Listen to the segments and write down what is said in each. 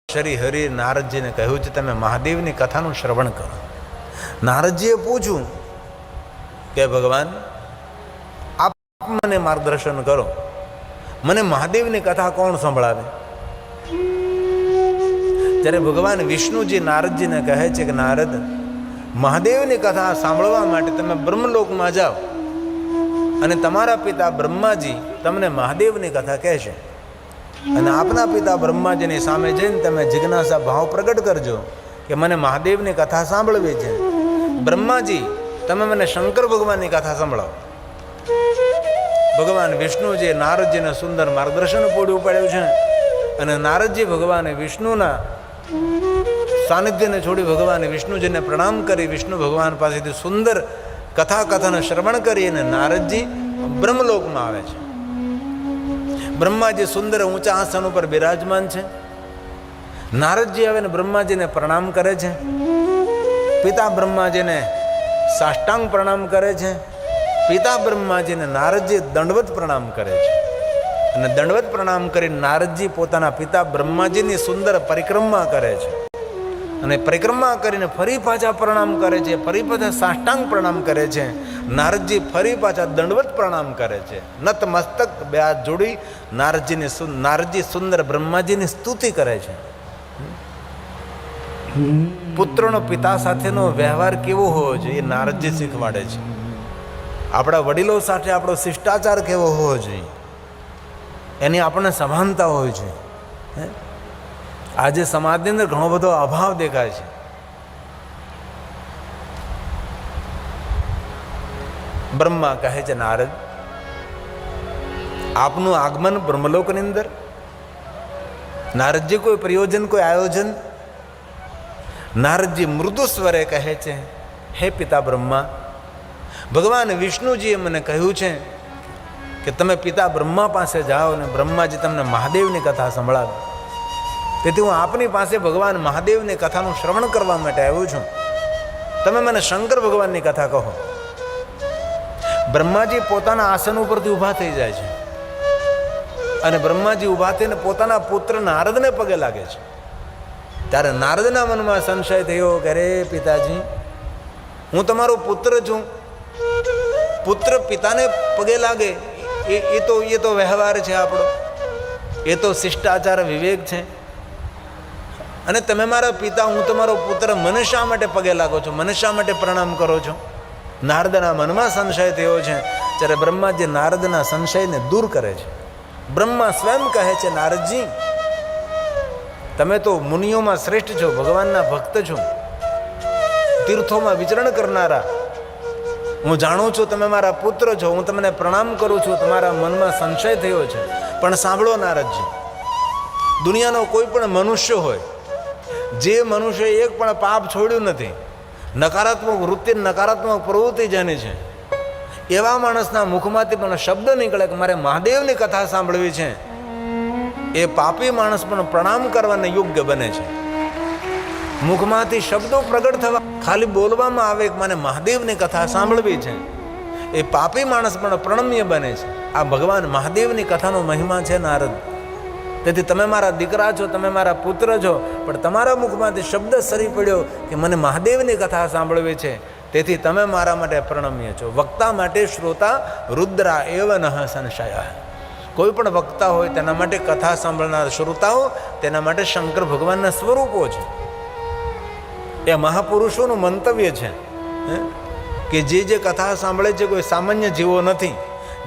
શ્રી હરિ નારદજીને કહ્યું છે તમે મહાદેવની કથાનું શ્રવણ કરો. નારદજીએ પૂછ્યું કે ભગવાન આપ મને માર્ગદર્શન કરો, મને મહાદેવની કથા કોણ સંભળાવે? ત્યારે ભગવાન વિષ્ણુજી નારદજીને કહે છે કે નારદ, મહાદેવની કથા સાંભળવા માટે તમે બ્રહ્મલોકમાં જાઓ અને તમારા પિતા બ્રહ્માજી તમને મહાદેવની કથા કહેશે અને આપના પિતા બ્રહ્માજીની સામે જઈને તમે જિજ્ઞાસા ભાવ પ્રગટ કરજો કે મને મહાદેવની કથા સાંભળવી છે. બ્રહ્માજી તમે મને શંકર ભગવાનની કથા સંભળાવો. ભગવાન વિષ્ણુજી નારદજીને સુંદર માર્ગદર્શન પૂરું પાડ્યું છે અને નારદજી ભગવાન વિષ્ણુના સાનિધ્યને છોડી ભગવાન વિષ્ણુજીને પ્રણામ કરી વિષ્ણુ ભગવાન પાસેથી સુંદર કથા કથન શ્રવણ કરી અને નારદજી બ્રહ્મલોકમાં આવે છે. બ્રહ્માજી સુંદર ઊંચા આસન ઉપર બિરાજમાન છે. નારદજી આવીને બ્રહ્માજીને પ્રણામ કરે છે. પિતા બ્રહ્માજીને સાષ્ટાંગ પ્રણામ કરે છે. પિતા બ્રહ્માજીને નારદજી દંડવત પ્રણામ કરે છે અને દંડવત પ્રણામ કરી નારદજી પોતાના પિતા બ્રહ્માજીની સુંદર પરિક્રમા કરે છે અને પરિક્રમા કરીને ફરી પાછા પ્રણામ કરે છે, ફરી પાછા સાષ્ટાંગ પ્રણામ કરે છે. નારદજી ફરી પાછા દંડવત પ્રણામ કરે છે. નત મસ્તક બે હાથ જોડી નારદજી સુંદર બ્રહ્માજીની સ્તુતિ કરે છે. પુત્રનો પિતા સાથેનો વ્યવહાર કેવો હોવો જોઈએ એ નારદજી શીખવાડે છે. આપણા વડીલો સાથે આપણો શિષ્ટાચાર કેવો હોવો જોઈએ એની આપણને સભાનતા હોય છે. આજે સમાજની અંદર ઘણો બધો અભાવ દેખાય છે. બ્રહ્મા કહે છે નારદ, આપનું આગમન બ્રહ્મલોકની અંદર, નારદજી કોઈ પ્રયોજન, કોઈ આયોજન? નારદજી મૃદુ સ્વરે કહે છે, હે પિતા બ્રહ્મા, ભગવાન વિષ્ણુજીએ મને કહ્યું છે કે તમે પિતા બ્રહ્મા પાસે જાઓ અને બ્રહ્માજી તમને મહાદેવની કથા સંભળાવે. તેથી હું આપની પાસે ભગવાન મહાદેવની કથાનું શ્રવણ કરવા માટે આવ્યો છું. તમે મને શંકર ભગવાનની કથા કહો. બ્રહ્માજી પોતાના આસન ઉપરથી ઊભા થઈ જાય છે અને બ્રહ્માજી ઊભા થઈને પોતાના પુત્ર નારદને પગે લાગે છે. ત્યારે નારદના મનમાં સંશય થયો કે અરે પિતાજી, હું તમારો પુત્ર છું, પુત્ર પિતાને પગે લાગે એ તો વ્યવહાર છે આપણો, એ તો શિષ્ટાચાર વિવેક છે. અને તમે મારા પિતા, હું તમારો પુત્ર, મને શા માટે પગે લાગો છો, મને શા માટે પ્રણામ કરો છો? નારદના મનમાં સંશય થયો છે. ત્યારે બ્રહ્માજી નારદના સંશયને દૂર કરે છે. બ્રહ્મા સ્વયં કહે છે, નારદજી, તમે તો મુનિઓમાં શ્રેષ્ઠ છો, ભગવાનના ભક્ત છો, તીર્થોમાં વિચરણ કરનારા. હું જાણું છું તમે મારા પુત્ર છો, હું તમને પ્રણામ કરું છું, તમારા મનમાં સંશય થયો છે. પણ સાંભળો નારદજી, દુનિયાનો કોઈ પણ મનુષ્ય હોય, જે મનુષ્ય એક પણ પાપ છોડ્યું નથી, નકારાત્મક વૃત્તિ, નકારાત્મક પ્રવૃત્તિ જેની છે, એવા માણસના મુખમાંથી પણ શબ્દ નીકળે કે મારે મહાદેવની કથા સાંભળવી છે, એ પાપી માણસ પણ પ્રણામ કરવાને યોગ્ય બને છે. મુખમાંથી શબ્દો પ્રગટ થવા, ખાલી બોલવામાં આવે કે મને મહાદેવની કથા સાંભળવી છે, એ પાપી માણસ પણ પ્રણમ્ય બને છે. આ ભગવાન મહાદેવની કથાનો મહિમા છે નારદ. તેથી તમે મારા દીકરા છો, તમે મારા પુત્ર છો, પણ તમારા મુખમાંથી શબ્દ સરી પડ્યો કે મને મહાદેવની કથા સાંભળવી છે, તેથી તમે મારા માટે પ્રણમ્ય છો. વક્તા માટે શ્રોતા રુદ્રા એવ નઃ સંશય. કોઈ પણ વક્તા હોય તેના માટે કથા સાંભળનાર શ્રોતાઓ, તેના માટે શંકર ભગવાનના સ્વરૂપો છે. એ મહાપુરુષોનું મંતવ્ય છે કે જે કથા સાંભળે છે કોઈ સામાન્ય જીવો નથી.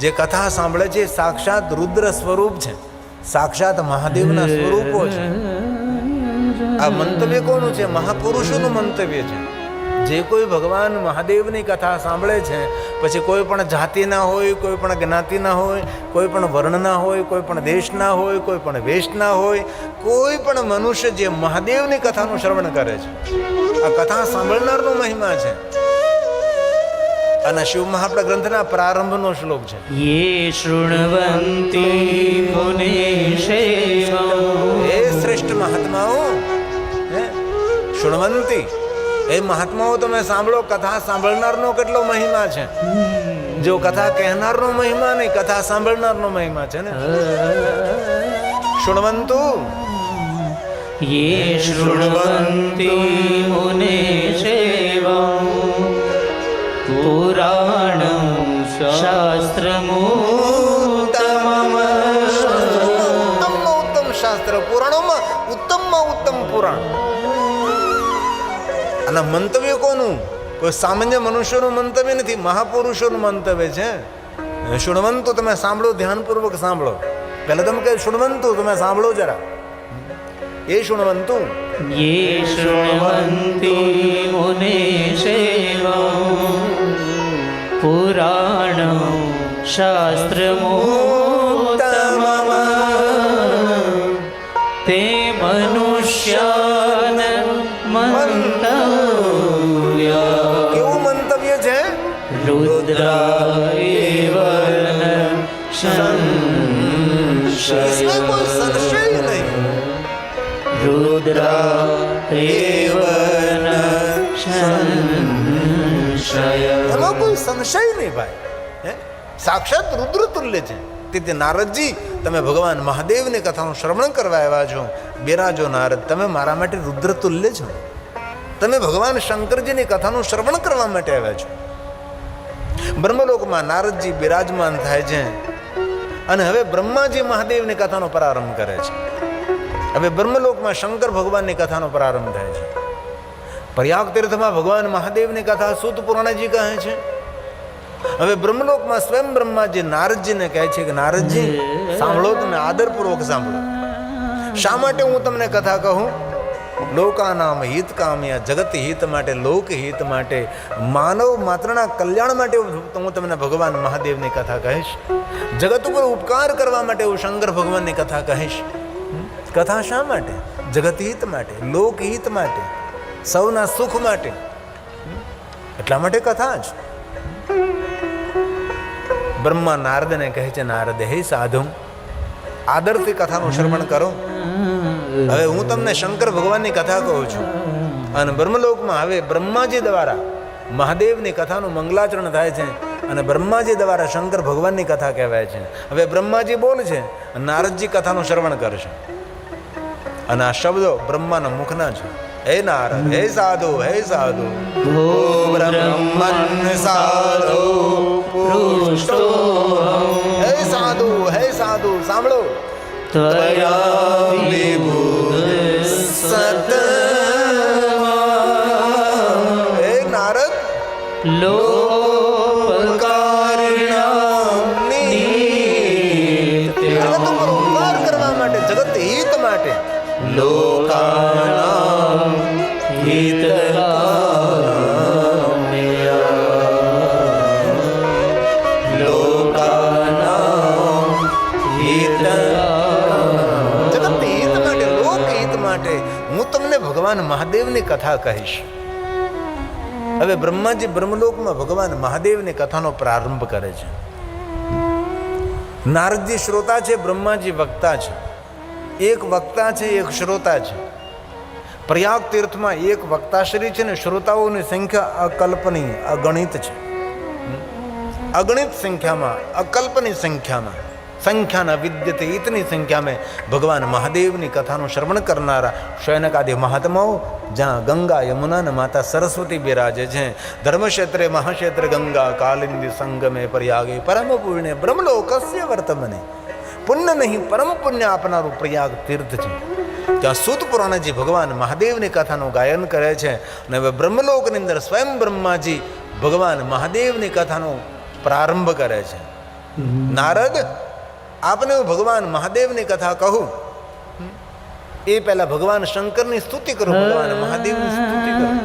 જે કથા સાંભળે છે સાક્ષાત રુદ્ર સ્વરૂપ છે, સાક્ષાત મહાદેવના સ્વરૂપો છે. આ મંતવ્ય કોનું છે? મહાપુરુષોનું મંતવ્ય છે. જે કોઈ ભગવાન મહાદેવની કથા સાંભળે છે, પછી કોઈ પણ જાતિના હોય, કોઈ પણ જ્ઞાતિના હોય, કોઈ પણ વર્ણના હોય, કોઈ પણ દેશના હોય, કોઈ પણ વેશના હોય, કોઈ પણ મનુષ્ય જે મહાદેવની કથાનું શ્રવણ કરે છે, આ કથા સાંભળનારનો મહિમા છે. અને શિવ મહાપ્રદ ગ્રંથના પ્રારંભનો શ્લોક છે, યે શૃણવંતી મુનિશેષો. હે શ્રેષ્ઠ મહાત્માઓ, શૃણવંતી, એ મહાત્માઓ તમે સાંભળો, કથા સાંભળનારનો કેટલો મહિમા છે. જો કથા કહેનારનો મહિમા નહીં, કથા સાંભળનારનો મહિમા છે ને. શૃણવંતુ, ये शृण्वन्ति मुनिसेवं पुराणं शास्त्रमुत्तमम् ઉત્તમ શાસ્ત્ર, પુરાણોમાં ઉત્તમમાં ઉત્તમ પુરાણ. અને મંતવ્ય કોનું? કોઈ સામાન્ય મનુષ્યનું મંતવ્ય નથી, મહાપુરુષોનું મંતવ્ય છે. શુણવંતુ, તમે સાંભળો, ધ્યાનપૂર્વક સાંભળો. પહેલા તમે કહે શુણવંતુ, તમે સાંભળો જરા. એ શુણવંતુ ये शृण्वन्ति मुनिसेवं पुराणं शास्त्रमुत्तमम् ते मनुष्यान् मंतव्या કેવું મંતવ્ય છે? रुद्रायेव न इसमें કોઈ संशय સંશય નહીં. रुद्रायेव न संशय એમાં કોઈ સંશય નહીં ભાઈ. હે? સાક્ષાત રુદ્ર તુલ્ય છે. તેથી નારદજી, તમે ભગવાન મહાદેવની કથાનું શ્રવણ કરવા આવ્યા છો. બિરાજો નારદ, તમે મારા માટે રુદ્ર તુલ્ય છો. તમે ભગવાન શંકરજીની કથાનું શ્રવણ કરવા માટે આવ્યા છો. બ્રહ્મલોકમાં નારદજી બિરાજમાન થાય છે અને હવે બ્રહ્માજી મહાદેવની કથાનો પ્રારંભ કરે છે. હવે બ્રહ્મલોકમાં શંકર ભગવાનની કથાનો પ્રારંભ થાય છે. પ્રયાગ તીર્થમાં ભગવાન મહાદેવની કથા સૂત પુરાણજી કહે છે. હવે બ્રહ્મલોકમાં સ્વયં બ્રહ્માજી નારદજીને કહે છે કે નારદજી સાંભળો, તમે આદરપૂર્વક સાંભળો. શા માટે હું તમને કથા કહું? લોકાનામ હિત કામ્યા, જગત હિત માટે, લોક હિત માટે, માનવ માત્રના કલ્યાણ માટે હું તમને ભગવાન મહાદેવની કથા કહીશ. જગત ઉપર ઉપકાર કરવા માટે હું શંકર ભગવાનની કથા કહીશ. કથા શા માટે? જગત હિત માટે, લોક હિત માટે, સૌના સુખ માટે. એટલા માટે કથા જ. બ્રહ્મા નારદને કહે છે, નારદ હે સાધુ, આદરથી કથાનું શ્રવણ કરો. હવે હું તમને શંકર ભગવાનની કથા કહું છું. અને બ્રહ્મલોકમાં હવે બ્રહ્માજી દ્વારા મહાદેવની કથાનું મંગલાચરણ થાય છે અને બ્રહ્માજી દ્વારા શંકર ભગવાનની કથા કહેવાય છે. હવે બ્રહ્માજી બોલે છે, નારદજી કથાનું શ્રવણ કરશે. અને આ શબ્દો બ્રહ્માના મુખના છે. હે નારદ, હે સાધુ, હે સાધુ, भो ब्रह्मन् साधो पृष्टो હે સાધુ, હે સાધુ, સાંભળો. त्वया विबुध સત હે નારદ, लोपकारिणां જગત ઉપર ઉપકાર કરવા માટે, જગત હિત માટે, लोकानां हितकाम्या लोकानां हितकाम्या જગત હિત માટે, લોક હિત માટે હું તમને ભગવાન મહાદેવની કથા કહીશ. હવે બ્રહ્માજી બ્રહ્મલોકમાં ભગવાન મહાદેવની કથાનો પ્રારંભ કરે છે. નારદજી શ્રોતા છે, બ્રહ્માજી વક્તા છે. એક વક્તા છે, એક શ્રોતા છે. પ્રયાગ તીર્થમાં એક વક્તાશ્રી છે ને શ્રોતાઓની સંખ્યા અકલ્પનીય, અગણિત છે. અગણિત સંખ્યામાં, અકલ્પની સંખ્યામાં, સંખ્યાના વિદ્યતે ઇતની સંખ્યામાં ભગવાન મહાદેવની કથાનું શ્રવણ કરનારા શયનકાદિ મહાત્માઓ, જ્યાં ગંગા યમુના અને માતા સરસ્વતી બિરાજે છે. ધર્મક્ષેત્રે મહાક્ષેત્ર ગંગા કાલિંદી સંગમે પ્રયાગે પરમ પુણ્ય બ્રહ્મલોકસ્ય વર્તમને. પુણ્ય નહીં, પરમ પુણ્ય આપનારું પ્રયાગ તીર્થ છે. ત્યાં સૂત પુરાણજી ભગવાન મહાદેવની કથાનું ગાયન કરે છે. અને હવે બ્રહ્મલોકની અંદર સ્વયં બ્રહ્માજી ભગવાન મહાદેવની કથાનો પ્રારંભ કરે છે. નારદ, આપને હું ભગવાન મહાદેવની કથા કહું એ પહેલા ભગવાન શંકરની સ્તુતિ કરું, ભગવાન મહાદેવની સ્તુતિ કરું.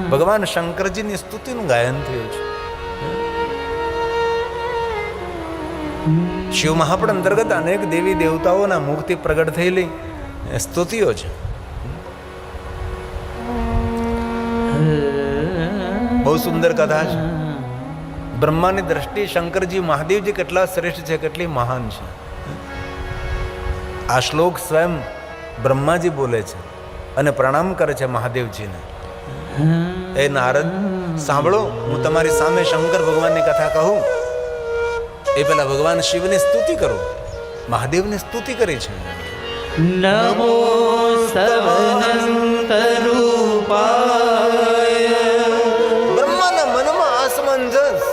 ભગવાન શંકરજીની સ્તુતિનું ગાયન થયું છે. શિવ મહાપડ અંતર્ગત અનેક દેવી દેવતાઓના મુખથી પ્રગટ થયેલી સ્તુતિઓ છે. બહુ સુંદર કથા છે. બ્રહ્માની દ્રષ્ટિ શંકરજી મહાદેવજી કેટલા શ્રેષ્ઠ છે, કેટલી મહાન છે. આ શ્લોક સ્વયં બ્રહ્માજી બોલે છે અને પ્રણામ કરે છે મહાદેવજીને. એ નારદ, સાંભળો, હું તમારી સામે શંકર ભગવાનની કથા કહું એ પહેલા ભગવાન શિવની સ્તુતિ કરો. મહાદેવની સ્તુતિ કરી છે. નમો સવનંતરૂપાય. બ્રહ્માના મનમાં અસમંજસ.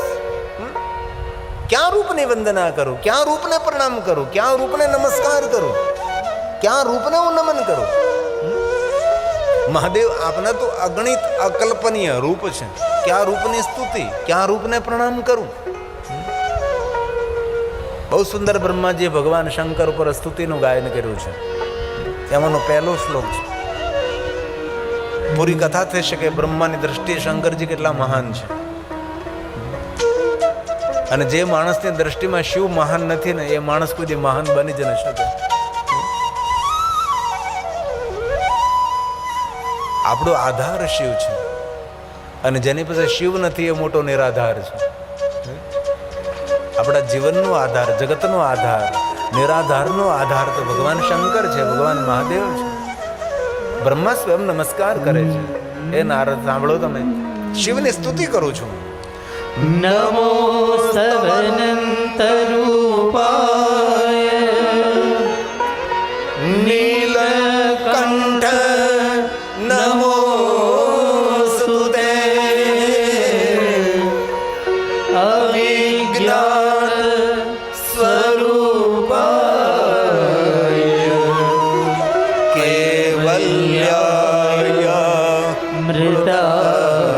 ક્યાં રૂપની વંદના કરું, ક્યાં રૂપને પ્રણામ કરું, ક્યાં રૂપને નમસ્કાર કરું, ક્યાં રૂપને હું નમન કરું. મહાદેવ આપના તો અગણિત અકલ્પનીય રૂપ છે. ક્યાં રૂપની સ્તુતિ, ક્યાં રૂપને પ્રણામ કરું. બહુ સુંદર બ્રહ્માજીએ ભગવાન શંકર ઉપર સ્તુતિનું ગાયન કર્યું છે. એમાંનો પહેલો શ્લોક છે. પૂરી કથા થઈ શકે બ્રહ્માની દ્રષ્ટિએ શંકરજી કેટલા મહાન છે. અને જે માણસની દ્રષ્ટિમાં શિવ મહાન નથી ને એ માણસ કોઈ દી મહાન બની જ ન શકે. આપણો આધાર શિવ છે અને જેની પાસે શિવ નથી એ મોટો નિરાધાર છે. આપણા જીવનનો આધાર, જગતનો આધાર, નિરાધારનો આધાર તો ભગવાન શંકર છે, ભગવાન મહાદેવ છે. બ્રહ્મા સ્વયં નમસ્કાર કરે છે. એ નારદ સાંભળો, તમે શિવની સ્તુતિ કરું છું. નમો સવનંતરૂપાય નીલકંઠ નમો સુતે અવિજ્ઞાત સ્વરૂપાય કેવલ્યાય મૃતાય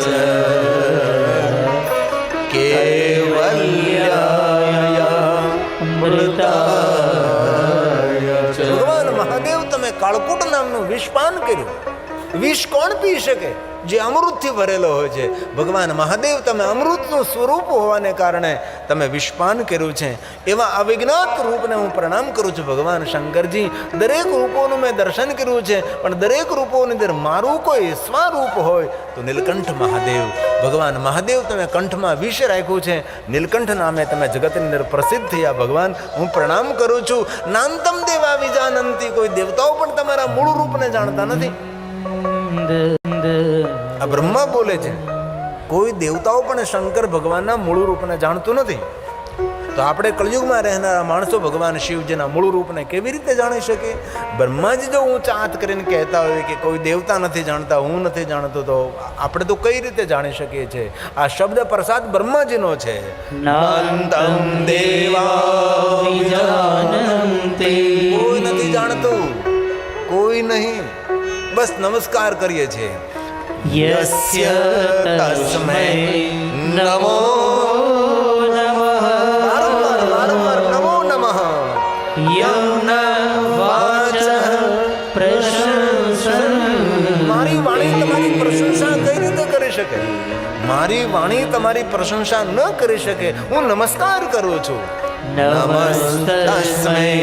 ચ કેવલ્યાય મૃતાય ચ. ભગવાન મહાદેવ તમે કાળકૂટ નામનું વિષપાન કર્યું. વિષ કોણ પી શકે? જે અમૃતથી ભરેલો હોય છે. ભગવાન મહાદેવ તમે અમૃતનું સ્વરૂપ હોવાને કારણે તમે વિષપાન કર્યું છે. એવા અવિજ્ઞાત રૂપને હું પ્રણામ કરું છું. ભગવાન શંકરજી, દરેક રૂપોનું મેં દર્શન કર્યું છે, પણ દરેક રૂપોની અંદર મારું કોઈ સ્વરૂપ હોય તો નીલકંઠ મહાદેવ. ભગવાન મહાદેવ તમે કંઠમાં વિષ રાખ્યું છે. નીલકંઠ નામે તમે જગતની અંદર પ્રસિદ્ધ થયા. ભગવાન હું પ્રણામ કરું છું. નાંતમ દેવા વિજાનંતી. કોઈ દેવતાઓ પણ તમારા મૂળ રૂપને જાણતા નથી. આ બ્રહ્મા બોલે છે. કોઈ દેવતાઓ પણ શંકર ભગવાનના મૂળ રૂપને જાણતું નથી. તો આપણે કળયુગમાં રહેનારા માણસો ભગવાન શિવજીના મૂળ રૂપને કેવી રીતે જાણી શકે? બ્રહ્માજી જો ઊંચા હાથ કરીને કહેતા હોય કે કોઈ દેવતા નથી જાણતા, હું નથી જાણતો, તો આપણે તો કઈ રીતે જાણી શકીએ છીએ? આ શબ્દ પ્રસાદ બ્રહ્માજીનો છે. નાંતમ દેવા વિજાનંતી. કોઈ નથી જાણતું, કોઈ નહીં. બસ નમસ્કાર કરીએ છીએ. યસ્ય તસ્મૈ નમો નમઃ. વારંવાર નમો નમઃ. યં ન વાચઃ પ્રશંસન. મારી વાણી તમારી પ્રશંસા કઈ રીતે કરી શકે? મારી વાણી તમારી પ્રશંસા ન કરી શકે. હું નમસ્કાર કરું છું. નમસ્તસ્મૈ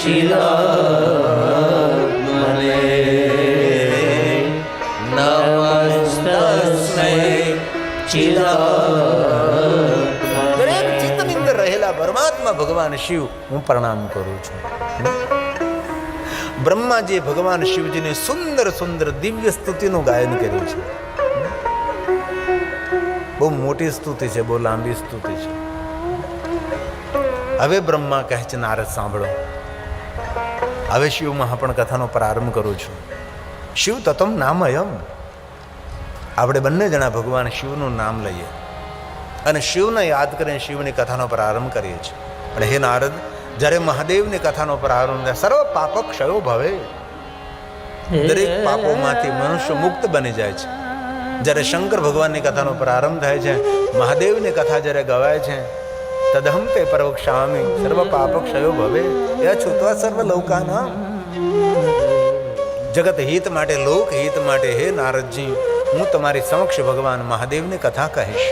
ચિદાત્મને. નમસ્તસ્મૈ ચિદાત્મને. દરેક ચિત્તની અંદર રહેલા પરમાત્મા ભગવાન શિવ હું પ્રણામ કરું છું. બ્રહ્માજીએ ભગવાન શિવજીની સુંદર સુંદર દિવ્ય સ્તુતિનું ગાયન કર્યું છે. બહુ મોટી સ્તુતિ છે, બહુ લાંબી સ્તુતિ છે. હવે બ્રહ્મા કહે છે, નારદ સાંભળો. હવે શિવ મહાપણ કથાનો પ્રારંભ કરું છું. શિવ તત્મ નામયમ. આપણે બંને જણા ભગવાન શિવનું નામ લઈએ અને શિવને યાદ કરીને શિવની કથાનો પ્રારંભ કરીએ છીએ. અને હે નારદ, જ્યારે મહાદેવની કથાનો પ્રારંભ સર્વ પાપ ક્ષયો ભવે. દરેક પાપોમાંથી મનુષ્ય મુક્ત બની જાય છે. જ્યારે શંકર ભગવાનની કથાનો પ્રારંભ થાય છે, મહાદેવની કથા જ્યારે ગવાય છે, તદહમ તે પ્રવક્ષ્યામિ સર્વ પાપ ક્ષયો ભવે એ છૂટવા સર્વ લોકાના. જગત હિત માટે, લોક હિત માટે હે નારદજી, હું તમારી સમક્ષ ભગવાન મહાદેવની કથા કહીશ.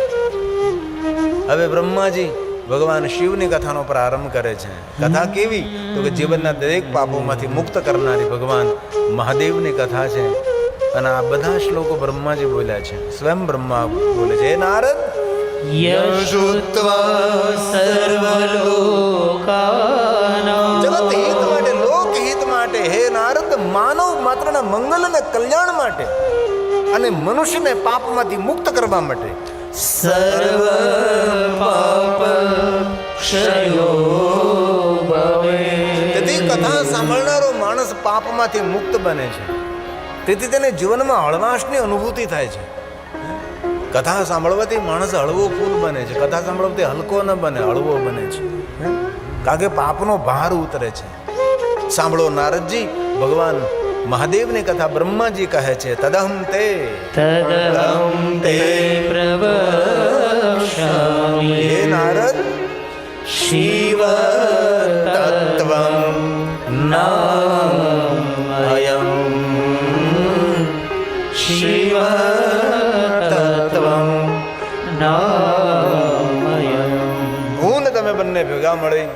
હવે બ્રહ્માજી ભગવાન શિવની કથાનો પ્રારંભ કરે છે. કથા કેવી? તો કે જીવનના દરેક પાપોમાંથી મુક્ત કરનારી ભગવાન મહાદેવની કથા છે. અને આ બધા શ્લોકો બ્રહ્માજી બોલ્યા છે, સ્વયં બ્રહ્મા બોલે છે. હે નારદ, યશુત્વા સર્વલોકાનાં. જગત હિત માટે, લોક હિત માટે હે નારદ, માનવ માત્રના મંગલ અને કલ્યાણ માટે અને મનુષ્યને પાપમાંથી મુક્ત કરવા માટે સર્વ પાપ ક્ષયો ભવે. તેથી કથા સાંભળનારો માણસ પાપમાંથી મુક્ત બને છે, તેથી તેને જીવનમાં હળવાશની અનુભૂતિ થાય છે. કથા સાંભળવાથી માણસ હળવો ફૂલ બને છે. કથા સાંભળવાથી હલકો ન બને, હળવો બને છે, કારણ કે પાપનો ભાર ઉતરે છે. સાંભળો નારદજી, ભગવાન મહાદેવની કથા બ્રહ્માજી કહે છે, તદહમ તે પ્રવક્ષ્યામિ હે નારદ, શિવ તત્વં નામયં શિવ તત્વં નામયં. હું ને તમે બંને ભેગા મળી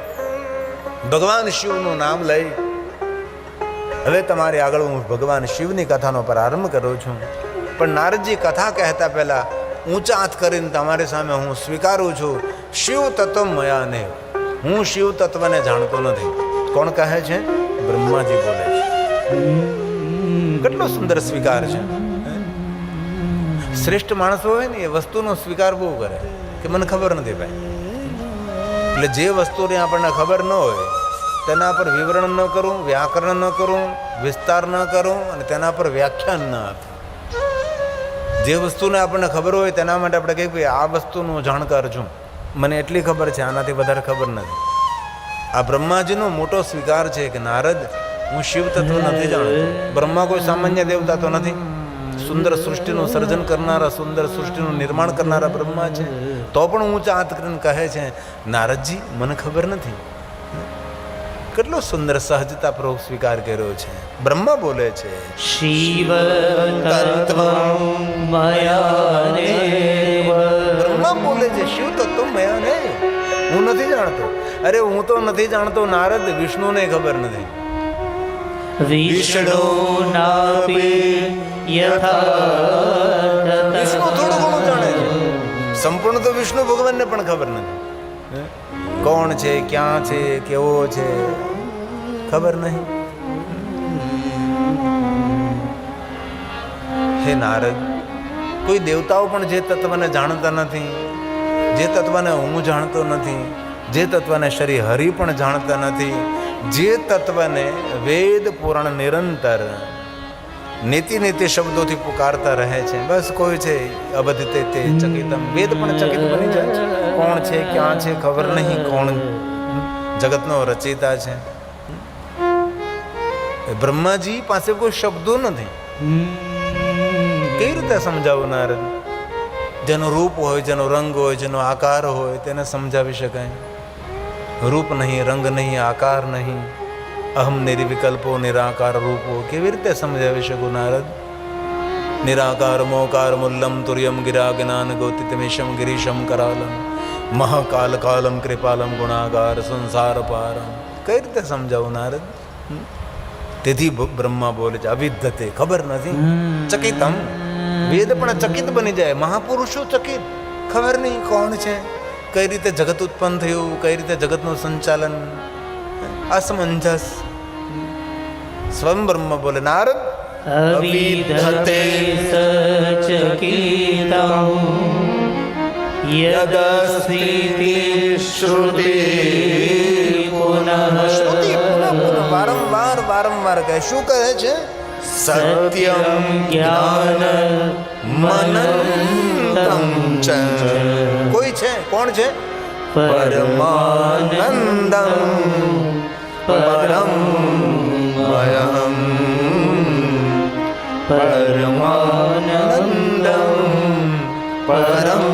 ભગવાન શિવનું નામ લઈ. હવે તમારી આગળ હું ભગવાન શિવની કથાનો પ્રારંભ કરું છું. પણ નારદજી કથા કહેતા પહેલા ઊંચા હાથ કરીને તમારી સામે હું સ્વીકારું છું, શિવ તત્વ મયા ને, હું શિવ તત્વને જાણતો નથી. કોણ કહે છે? બ્રહ્માજી બોલે છે. કેટલો સુંદર સ્વીકાર છે. શ્રેષ્ઠ માણસો હોય ને એ વસ્તુનો સ્વીકાર બહુ કરે કે મને ખબર નથી ભાઈ. એટલે જે વસ્તુની આપણને ખબર ન હોય તેના પર વિવરણ ન કરું, વ્યાકરણ ન કરું, વિસ્તાર ન કરું અને તેના પર વ્યાખ્યાન ન આપું. જે વસ્તુને આપણને ખબર હોય તેના માટે આપણે કહીએ ભાઈ આ વસ્તુનો જાણકાર છું, મને એટલી ખબર છે, આનાથી વધારે ખબર નથી. આ બ્રહ્માજીનો મોટો સ્વીકાર છે કે નારદ, હું શિવ તત્વ નથી જાણતો. બ્રહ્મા કોઈ સામાન્ય દેવતા તો નથી. સુંદર સૃષ્ટિનું સર્જન કરનારા, સુંદર સૃષ્ટિનું નિર્માણ કરનારા બ્રહ્મા છે. તો પણ ઊંચા હાથ કરીને કહે છે, નારદજી મને ખબર નથી. કેટલો સુંદર સહજતાપૂર્વક સ્વીકાર કર્યો છે. બ્રહ્મા બોલે છે, શિવ તત્વં મયાનેવ. બ્રહ્મા બોલે છે, શિવ તત્વ મયા ને, હું નથી જાણતો. અરે હું તો નથી જાણતો નારદ, વિષ્ણુને ખબર નથી. વિષ્ણુ નાપી યથા વિષ્ણુ થોડું ઘણું જાણે છે, સંપૂર્ણ તો વિષ્ણુ ભગવાનને પણ ખબર નથી. કોણ છે, ક્યાં છે, કેવો છે, ખબર નહીં. હે નારદ, કોઈ દેવતાઓ પણ જે તત્વને જાણતા નથી, જે તત્વને હું જાણતો નથી, જે તત્વને શ્રી હરિ પણ જાણતા નથી, જે તત્વને વેદ પુરાણ નિરંતર નીતિ નીતિ શબ્દોથી પુકારતા રહે છે, બસ કોઈ છે અબધતે તે ચકિતમ, વેદ પણ ચકિત બની જાય છે. કોણ છે, ક્યાં છે, ખબર નહીં. કોણ જગતનો રચયિતા છે? બ્રહ્માજી પાસે કોઈ શબ્દો નથી. કઈ રીતે સમજાવું નારદ? જેનું રૂપ હોય, જેનો રંગ હોય, જેનો આકાર હોય તેને સમજાવી શકાય. રૂપ નહીં, રંગ નહીં, આકાર નહીં, અહમ નિર્વિકલ્પો નિરાકાર રૂપો કેવી રીતે સમજાવી શકું નારદ? નિરાકાર મોકાર મુલ્લમ તુર્યમ ગિરા જ્ઞાન ગોતિતમેશમ ગિરીશમ કરાલમ મહાકાલ કાલમ કૃપાલમ ગુણાગાર સંસાર પારમ. કઈ રીતે સમજાવું નારદ? તેથી બ્રહ્મા બોલે છે, અવિદ્યતે, ખબર નથી. ચકિતમ, વેદ પણ ચકિત બની જાય. મહાપુરુષો ચકિત, ખબર નહીં કોણ છે, કઈ રીતે જગત ઉત્પન્ન થયું, કઈ રીતે જગતનું સંચાલન, અસમંજસ. સ્વયં બ્રહ્મ બોલે, નારદ અવિદ્યતે સચકિતં યદસ્તિ શ્રુતિ પુનઃ. શ્રુતિ પુનઃ વારંવાર વારંવાર કહે. શું કહે છે? સત્યમ જ્ઞાન મનંતમ ચ. કોઈ છે, કોણ છે? પરમાનંદમ પરમ મયમ પરમાનંદમ પરમ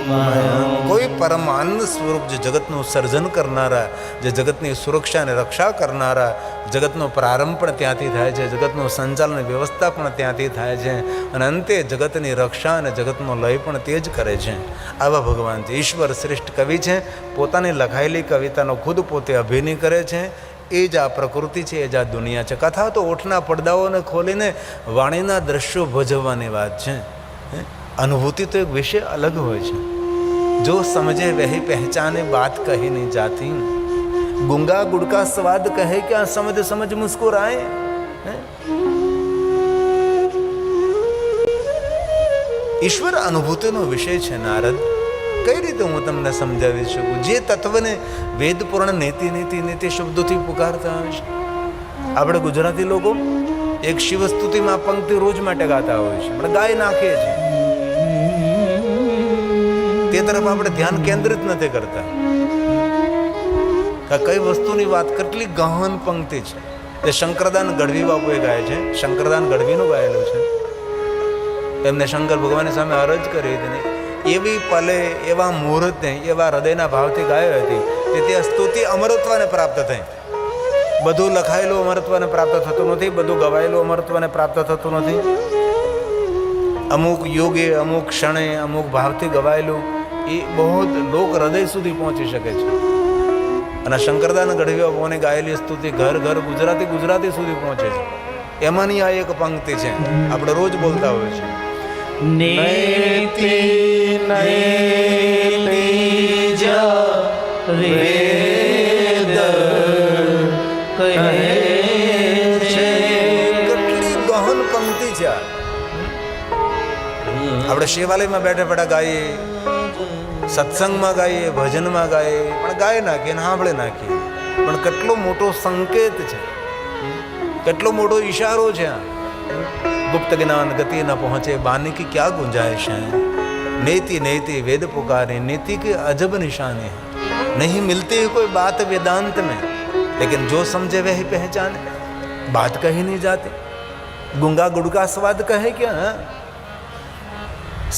મયમ. કોઈ પરમ આનંદ સ્વરૂપ, જે જગતનું સર્જન કરનારા, જે જગતની સુરક્ષા અને રક્ષા કરનારા, જગતનો પ્રારંભ પણ ત્યાંથી થાય છે, જગતનું સંચાલન વ્યવસ્થા પણ ત્યાંથી થાય છે, અને અંતે જગતની રક્ષા અને જગતનો લય પણ તે જ કરે છે. આવા ભગવાન છે. ઈશ્વર શ્રેષ્ઠ કવિ છે. પોતાની લખાયેલી કવિતાનો ખુદ પોતે અભિનય કરે છે. એ જ આ પ્રકૃતિ છે, એ જ આ દુનિયા છે. કથા તો ઓઠના પડદાઓને ખોલીને વાણીના દ્રશ્યો ભજવવાની વાત છે. અનુભૂતિ તો એક વિષય અલગ હોય છે. જો સમજે વહી પહેચાને બાત કહી નહીં જાતી, ગુંગા ગુડકા સ્વાદ કહે ક્યાં સમજ સમજ મુસ્કુરાए. ઈશ્વર અનુભૂતિનો વિષય છે નારદ. કઈ રીતે હું તમને સમજાવી શકું? જે તત્વને વેદ પુરાણ નેતિ નેતિ નેતિ શબ્દોથી પુકારતા હશે. આપણે ગુજરાતી લોકો એક શિવ સ્તુતિમાં પંક્તિ રોજ માટે ગાતા હોય છે, આપણે ગાય નાખીએ છીએ. તે તરફ આપણે ધ્યાન કેન્દ્રિત નથી કરતા કે કઈ વસ્તુની વાત. કેટલી ગહન પંક્તિ છે. તે શંકરદાન ગઢવી બાપુએ ગાય છે. શંકરદાન ગઢવીનું ગાયેલું છે. એમને શંકર ભગવાનની સામે અરજ કરી હતી. એવી પલે, એવા મુહૂર્તે, એવા હૃદયના ભાવથી ગાયો હતી કે તે સ્તુતિ અમરત્વને પ્રાપ્ત થઈ. બધું લખાયેલું અમરત્વને પ્રાપ્ત થતું નથી, બધું ગવાયેલું અમરત્વને પ્રાપ્ત થતું નથી. અમુક યોગે, અમુક ક્ષણે, અમુક ભાવથી ગવાયેલું એ બહુ લોક હૃદય સુધી પહોંચી શકે છે. અને શંકરદાન ગઢવી બાપુની ગાયેલી સ્તુતિ ઘર ઘર ગુજરાતી સુધી પહોંચે છે. એમાંની આ એક પંક્તિ છે, આપણે રોજ બોલતા હોય છે. નેતિ નેતિ જા વેદ કહે છે. કેટલી ગહન પંક્તિ છે આ. આપણે શિવાલયમાં બેઠા બેઠા ગાઈએ, સત્સંગમાં ગાઈએ, ભજનમાં ગાઈએ, પણ ગાય નાખીએ ને સાંભળે નાખીએ. પણ કેટલો મોટો સંકેત છે, કેટલો મોટો ઈશારો છે આ. गुप्त ज्ञान गति न पहुंचे बानी की क्या गुंजाइश है. नेति नेति वेद पुकारे, नीति के अजब निशाने हैं. नहीं मिलती है कोई बात वेदांत में, लेकिन जो समझे वह ही पहचाने. बात कही नहीं जाती. गुंगा गुड़ का स्वाद कहे क्या?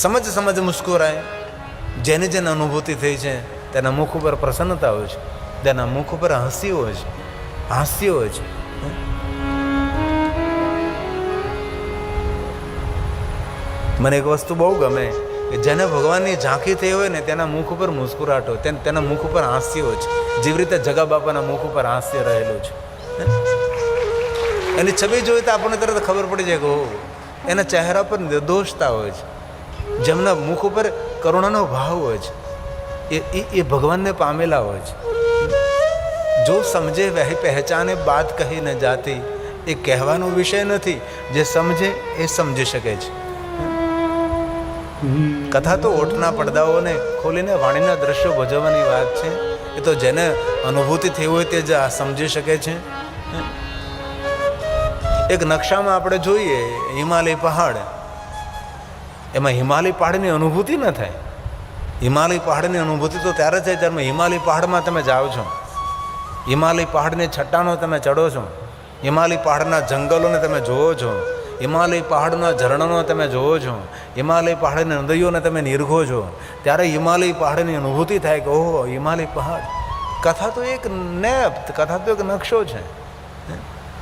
समझ समझ मुस्कुराए. જેને જેને અનુભૂતિ થઈ છે તેના મુખ ઉપર પ્રસન્નતા હોય છે, તેના મુખ ઉપર હાસ્ય હોય છે, હાસ્ય હોય છે. મને એક વસ્તુ બહુ ગમે કે જેને ભગવાનની ઝાંખી થઈ હોય ને તેના મુખ ઉપર મુસ્કુરાટ હોય, તેના મુખ ઉપર હાસ્ય હોય છે. જેવી રીતે જગા બાપાના મુખ ઉપર હાસ્ય રહેલું છે. એની છબી જોઈ તો આપણને તરત ખબર પડી જાય કે એના ચહેરા પર નિર્દોષતા હોય છે. જેમના મુખ ઉપર કરુણાનો ભાવ હોય છે એ ભગવાનને પામેલા હોય છે. જો સમજે વહી પહેચાને, બાત કહી ન જાતી. એ કહેવાનો વિષય નથી, જે સમજે એ સમજી શકે છે. કથા તો ઓઠના પડદાઓને ખોલીને વાણીના દ્રશ્યો ભજવવાની વાત છે. એ તો જેને અનુભૂતિ થઈ હોય તે જ આ સમજી શકે છે. એક નકશામાં આપણે જોઈએ હિમાલય પહાડ, એમાં હિમાલય પહાડની અનુભૂતિ ન થાય. હિમાલય પહાડની અનુભૂતિ તો ત્યારે થાય ત્યારે હિમાલય પહાડમાં તમે જાઓ છો, હિમાલય પહાડની છટ્ટાનો તમે ચડો છો, હિમાલય પહાડના જંગલોને તમે જોવો છો, હિમાલય પહાડના ઝરણાનો તમે જોવો છો, હિમાલય પહાડની નદીઓને તમે નિરખો છો, ત્યારે હિમાલય પહાડની અનુભૂતિ થાય કે ઓહો હિમાલય પહાડ. કથા તો એક નેપ, કથા તો એક નકશો છે.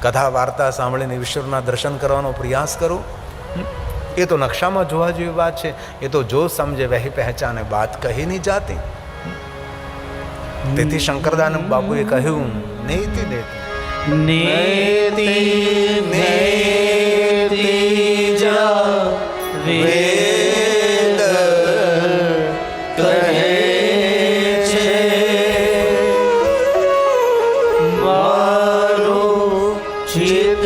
કથા વાર્તા સાંભળીને ઈશ્વરના દર્શન કરવાનો પ્રયાસ કરો. એ તો નકશામાં જોવા જેવી વાત છે. એ તો જો સમજે વહી પહેચાને, બાત કહી નહીં જાતી. તેથી શંકરદાન બાપુએ કહ્યું નેતિ નેતિ નેતિ નેતિ જા વેદ કહે છે. મારું ચિતડું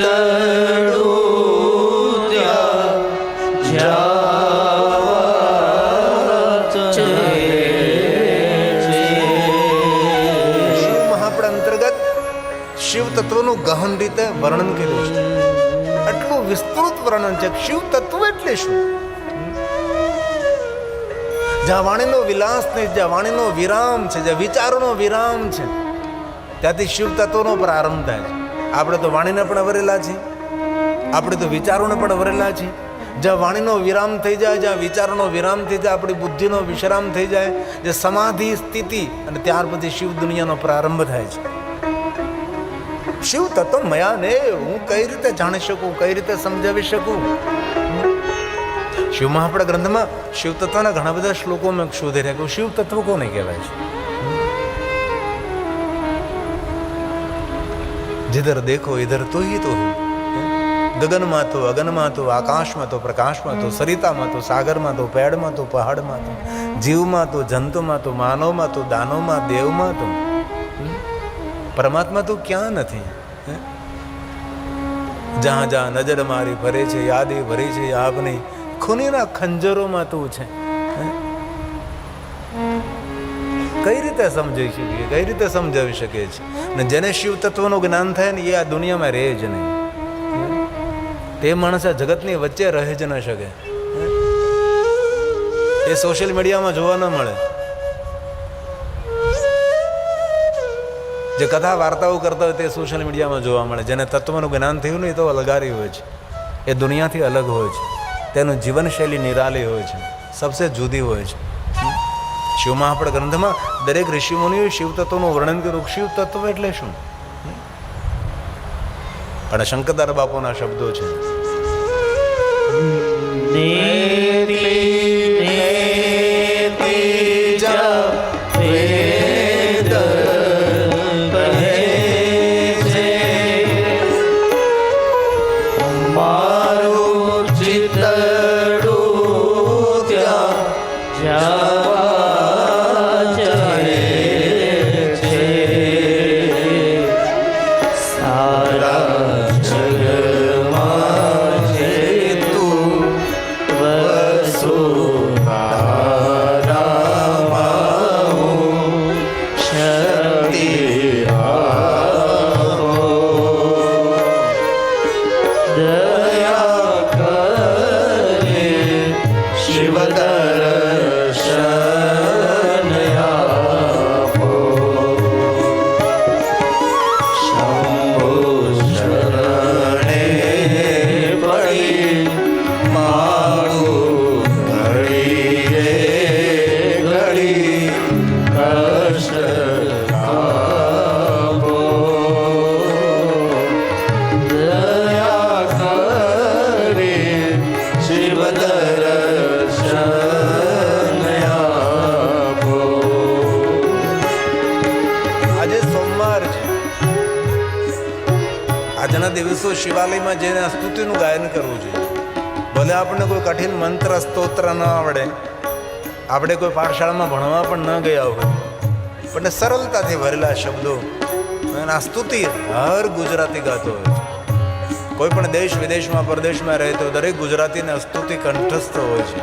ત્યાં જાવત છે. શિવ મહાપુરાણ અંતર્ગત શિવ તત્વનું ગહન રીતે વર્ણન કર્યું છે. એટલું વિસ્તૃત વર્ણન છે. શિવ તત્વ એટલે શું? જ્યાં વાણીનો વિલાસ નહીં, જ્યાં વાણીનો વિરામ છે, જ્યાં વિચારોનો વિરામ છે, ત્યાંથી શિવ તત્વનો પ્રારંભ થાય છે. આપણે તો વાણીને પણ વરેલા છીએ, આપણે તો વિચારોને પણ વરેલા છીએ. જ્યાં વાણીનો વિરામ થઈ જાય, જ્યાં વિચારોનો વિરામ થઈ જાય, આપણી બુદ્ધિનો વિશ્રામ થઈ જાય, જે સમાધિ સ્થિતિ, અને ત્યાર પછી શિવ દુનિયાનો પ્રારંભ થાય છે. શિવ તત્વ મયા ને હું કઈ રીતે જાણી શકું, કઈ રીતે સમજાવી શકું? શિવ મહાપુરાણ ગ્રંથમાં શિવ તત્વના ઘણા બધા શ્લોકો મેં શોધી રહ્યા કે શિવ તત્વ કોને કહેવાય છે. जिधर देखो इधर तो ही तो है. ગગનમાં તો અગનમાં તો આકાશમાં તો પ્રકાશમાં તો સરિતામાં તો સાગરમાં તો પેડમાં તો પહાડમાં તો જીવમાં તો જંતુમાં તો માનવમાં તો દાનવમાં દેવમાં તો પરમાત્મા તો ક્યાં નથી. જ્યાં જ્યાં નજર મારી ફરે છે, યાદી ભરી છે આપની ખૂનીના ખંજરોમાં તું છે. કઈ રીતે સમજાવી શકીએ, કઈ રીતે સમજાવી શકીએ છીએ? ને જેને શિવ તત્વનું જ્ઞાન થાય ને એ આ દુનિયામાં રહે જ નહીં. તે માણસ આ જગતની વચ્ચે રહી જ ન શકે. એ સોશિયલ મીડિયામાં જોવા ન મળે. જે કથા વાર્તાઓ કરતા હોય તે સોશિયલ મીડિયામાં જોવા મળે. જેને તત્વનું જ્ઞાન થયું નહીં તો અલગારી હોય છે, એ દુનિયાથી અલગ હોય છે, તેનું જીવનશૈલી નિરાલી હોય છે, સબસે જુદી હોય છે. શિવ મહાપડ ગ્રંથમાં દરેક ઋષિમુનિઓએ શિવ તત્વનું વર્ણન કર્યું. શિવ તત્વ એટલે શું? પણ શંકરદાસ બાપુના શબ્દો છે. આજના દિવસો શિવાલયમાં જઈને સ્તુતિનું ગાયન કરવું જોઈએ. ભલે આપણને કોઈ કઠિન મંત્ર સ્તોત્ર ન આવડે, આપણે કોઈ પાઠશાળામાં ભણવા પણ ન ગયા હોય, પણ સરળતાથી ભરેલા શબ્દો અને આ સ્તુતિ હર ગુજરાતી ગાતો હોય છે. કોઈ પણ દેશ વિદેશમાં પરદેશમાં રહેતો દરેક ગુજરાતીને સ્તુતિ કંઠસ્થ હોય છે.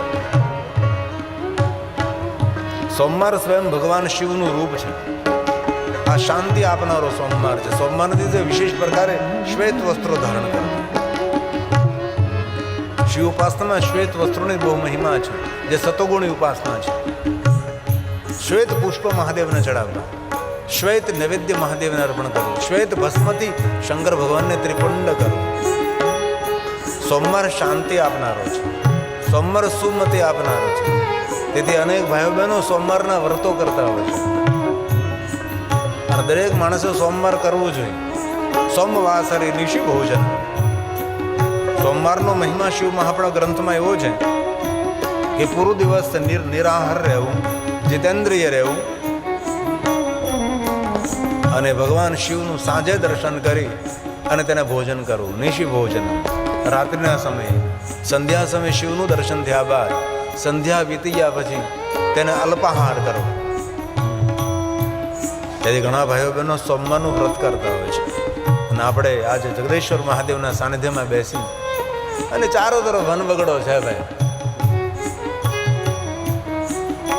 સોમવાર સ્વયં ભગવાન શિવનું રૂપ છે. આ શાંતિ આપનારો સોમવાર છે. સોમવારના દિવસે વિશેષ પ્રકારે શ્વેત વસ્ત્રો ધારણ કરવા. શિવ ઉપાસનામાં શ્વેત વસ્ત્રોની બહુ મહિમા છે, જે સતોગુણી ઉપાસના છે. શ્વેત પુષ્પ મહાદેવને ચડાવવા, શ્વેત નૈવેદ્ય મહાદેવને અર્પણ કરવું, શ્વેત ભસ્મથી શંકર ભગવાનને ત્રિપુંડ કરવું. સોમવાર શાંતિ આપનારો છે. સોમવાર સુમતિ આપનારો છે. તેથી અનેક ભાઈઓ બહેનો સોમવારના વ્રતો કરતા હોય છે. અને દરેક માણસે સોમવાર કરવું જોઈએ. સોમવાસરે નિશી ભોજન. સોમવારનો મહિમા શિવ મહાપણા ગ્રંથમાં એવો છે કે પૂરો દિવસ નિરાહાર રહેવું, જીતેન્દ્રિય રહેવું અને ભગવાન શિવનું સાંજે દર્શન કરી અને તેને ભોજન કરવું. નિશી ભોજન. રાત્રિના સમયે સંધ્યા સમયે શિવનું દર્શન થયા બાદ સંધ્યા વીતી ગયા પછી તેને અલ્પાહાર કરવો. તેથી ઘણા ભાઈઓ બહેનો સોમવારનું વ્રત કરતા હોય છે. અને આપણે આજે જગદેશ્વર મહાદેવના સાનિધ્યમાં બેસી અને ચારો તરફ વન બગડો છે ભાઈ.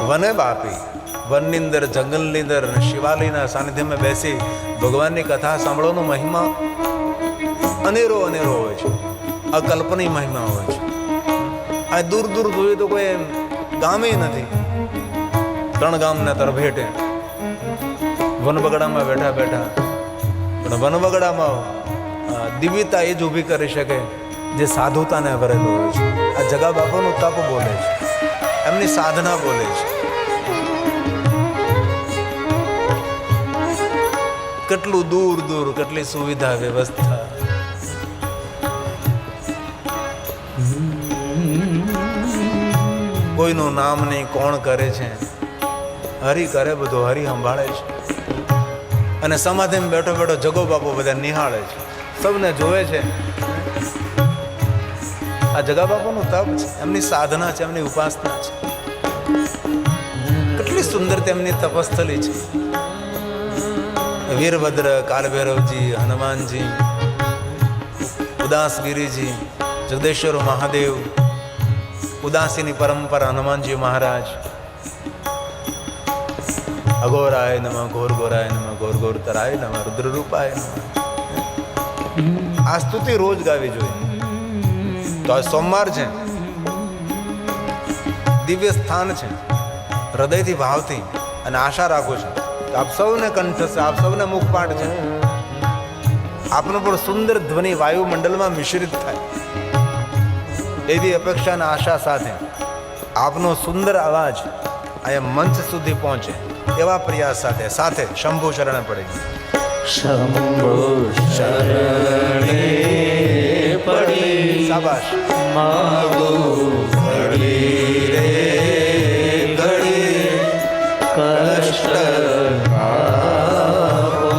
વને બાપી વનની અંદર, જંગલની અંદર શિવાલયના સાનિધ્યમાં બેસી ભગવાનની કથા સાંભળવાનો મહિમા અનેરો અનેરો હોય છે. અકલ્પનીય મહિમા હોય છે. આ દૂર દૂર જોઈએ તો કોઈ ગામે નથી. 3 ગામના તરભેટે વનબગડામાં બેઠા બેઠા, પણ વનબગડામાં દિવ્યતા એ જ ઊભી કરી શકે જે સાધુતાને ભરેલો હોય છે. આ જગા બાપાનું તપ બોલે છે, એમની સાધના બોલે છે. કેટલું દૂર દૂર, કેટલી સુવિધા વ્યવસ્થા. કોઈનું નામ નહીં, કોણ કરે છે? હરિ કરે બધું, હરિ સંભાળે છે. અને સમાધિમાં બેઠો બેઠો જગો બાપુ બધા નિહાળે છે, સૌને જોવે છે. આ જગા બાપુનું તપ છે, એમની સાધના છે, એમની ઉપાસના છે. કેટલી સુંદર તેમની તપસ્થલી છે. વીરભદ્ર, કાલભૈરવજી, હનુમાનજી, ઉદાસગીરીજી, જગદેશ્વર મહાદેવ, ઉદાસીની પરંપરા હનુમાનજી મહારાજ, અઘોરાય નમઃ, ઘોર ઘોરાય નમઃ, ઘોર ઘોરતરાય નમઃ, રુદ્રરૂપાય નમઃ. આ સ્તુતિ રોજ ગાવી જોઈએ. તો આ સોમવાર છે, દિવ્ય સ્થાન છે. હૃદયથી ભાવથી અને આશા રાખું છું કે આપ સૌને કંઠસ્થ, આપ સૌને મુખપાઠ છે. આપનો પણ સુંદર ધ્વનિ વાયુમંડળમાં મિશ્રિત થાય એવી અપેક્ષા અને આશા સાથે આપનો સુંદર અવાજ અહીંયા મંચ સુધી પહોંચે એવા પ્રયાસ સાથે શંભુ શરણે પડી. શંભો શરણે પડી શાબાશ. માગો ઘડી રે ઘડી કષ્ટ આપો.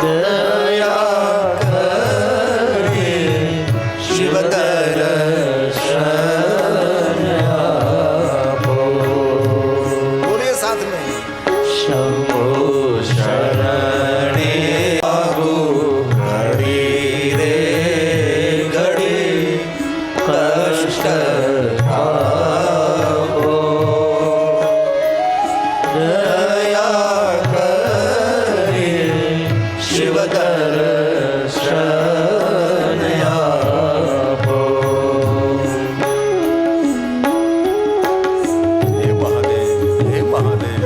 દયા કરી શિવ દર્શન આપો. બોલીએ સાથ મેં. શંભો શરણે માગો ઘડી રે ઘડી કષ્ટ આપો. દયા કરી શિવ દર્શન આપો. હે મહાદેવ, હે મહાદેવ.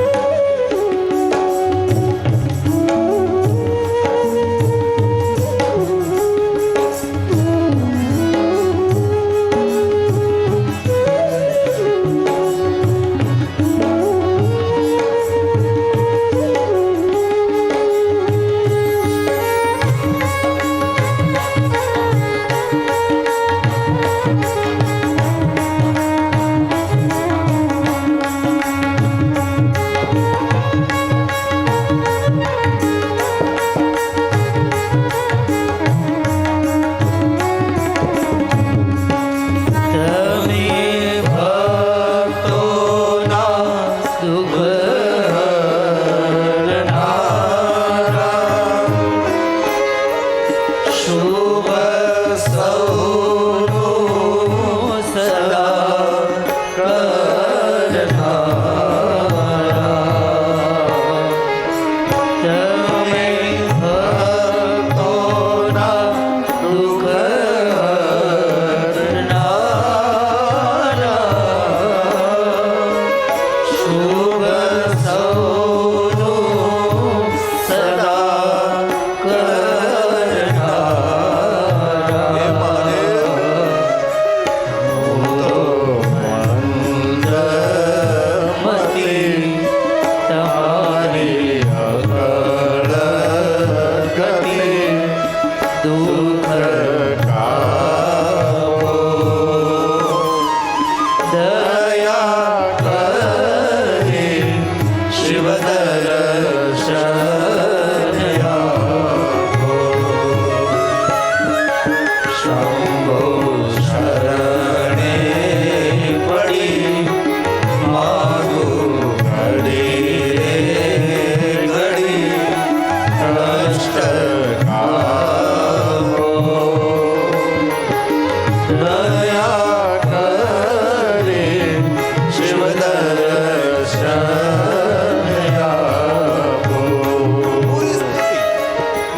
તમે ભક્તોના દુઃખ હરનારા, શુભ સૌનું સદા કરનારા. તમે ભક્તોના દુઃખ શુભ સૌનું સદા કરનારા. હે મહાદેવ. મંદમતી તમારી અકળ ગતિ દુઃખ કાપો. દયા કરી શિવ દર્શન આપો. શંભો શરણે પડી માગો ઘડી રે ઘડી કષ્ટ કાપો. દયા કરી શિવ દર્શન આપો. પૂરી સ્તુતિ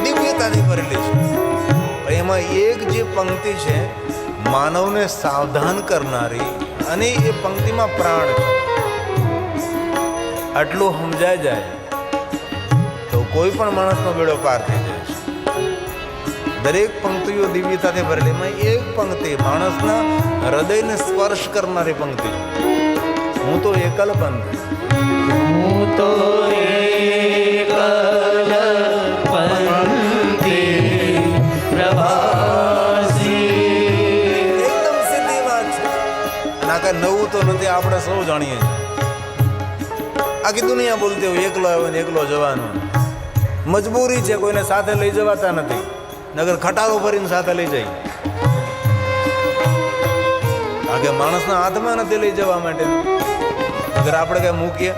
દિવ્યતાથી ભરેલી છે. પણ એમાં એક જે પંક્તિ છે માનવને સાવધાન કરનારી, અને એ પંક્તિમાં પ્રાણ છે. આટલું સમજાય જાય તો કોઈ પણ માણસનો બેડો પાર થઈ જાય છે. દરેક પંક્તિઓ દિવ્યતાથી ભરેલી. એમાં એક પંક્તિ માણસના હૃદયને સ્પર્શ કરનારી પંક્તિ છે. હું તો એકલ બંધ. હું તો એકલ પંથી પ્રવાસી. એકદમ સીધી વાત છે. અને આ કાંઈ નવું તો નથી, આપણે સૌ જાણીએ છીએ. આખી દુનિયા બોલતી હોય એકલો આવ્યો ને એકલો જવાનો. મજબૂરી છે, કોઈને સાથે લઈ જવાતા નથી. નગર ખટારો ભરીને સાથે લઈ જાય. આગે માણસના હાથમાં નથી લઈ જવા માટે. અગર આપણે કઈ મૂકીએ,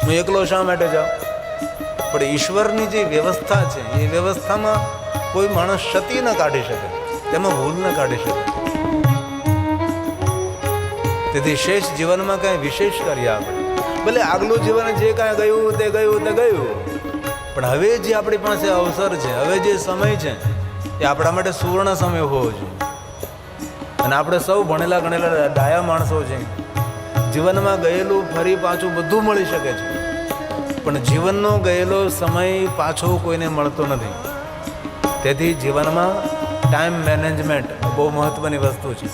હું એકલો શા માટે જાઉં? પણ ઈશ્વરની જે વ્યવસ્થા છે એ વ્યવસ્થામાં કોઈ માણસ ક્ષતિ ન કાઢી શકે, તેમાં ભૂલ ન કાઢી શકે. તેથી શેષ જીવનમાં કાંઈ વિશેષ કરીએ આપણે ભલે આગલું જીવન જે કાંઈ ગયું તે પણ હવે જે આપણી પાસે અવસર છે, હવે જે સમય છે એ આપણા માટે સુવર્ણ સમય હોવો જોઈએ. અને આપણે સૌ ભણેલા ગણેલા ડાયા માણસો છે. જીવનમાં ગયેલું ફરી પાછું બધું મળી શકે છે, પણ જીવનનો ગયેલો સમય પાછો કોઈને મળતો નથી. તેથી જીવનમાં ટાઈમ મેનેજમેન્ટ બહુ મહત્ત્વની વસ્તુ છે.